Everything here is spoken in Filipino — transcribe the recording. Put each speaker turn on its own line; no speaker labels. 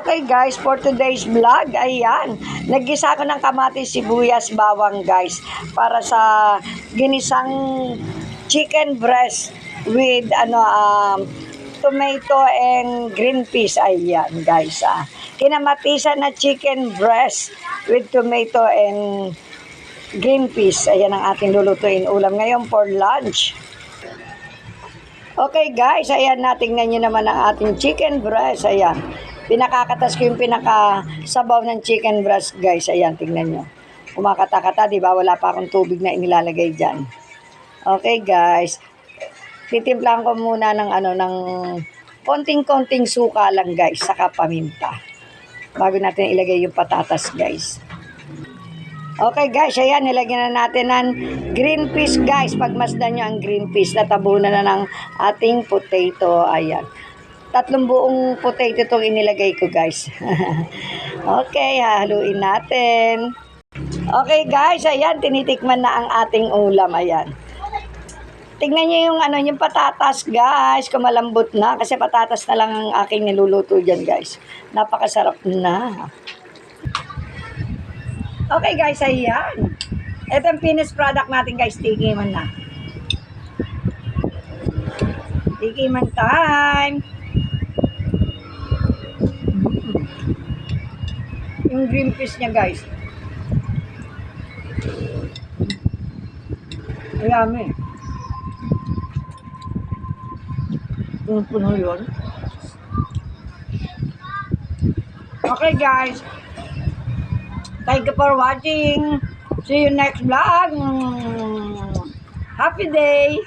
Okay guys, for today's vlog, ayan, naggisa ko ng kamatis, sibuyas, bawang guys, para sa ginisang chicken breast with tomato and green peas. Ayan guys, kinamatisan na chicken breast with tomato and green peas. Ayan ang ating lulutuin ulam ngayon for lunch. Okay guys, ayan, natingnan nyo naman ang ating chicken breast. Ayan, pinakakatas ko yung pinakasabaw ng chicken breast guys. Ayan, tingnan nyo. Kumakata-kata, di ba? Wala pa akong tubig na inilalagay dyan. Okay guys, titimplahan ko muna ng konting-konting suka lang guys, saka paminta. Bago natin ilagay yung patatas guys. Okay guys, ayan, nilagyan na natin ng green peas guys. Pagmasdan nyo ang green peas, natabunan na ng ating potato. Ayan, 3 buong potato itong inilagay ko guys. Okay, haluin natin. Okay guys, ayan, tinitikman na ang ating ulam. Ayan, tignan nyo yung patatas guys, kumalambot na. Kasi patatas na lang ang aking niluluto dyan guys. Napakasarap na. Okay guys, ayan. Ito ang finished product natin guys. Tikiman na. Tikiman time. Yung green peas niya guys. Yummy. Puno yun. Okay guys. Thank you for watching. See you next vlog. Happy day.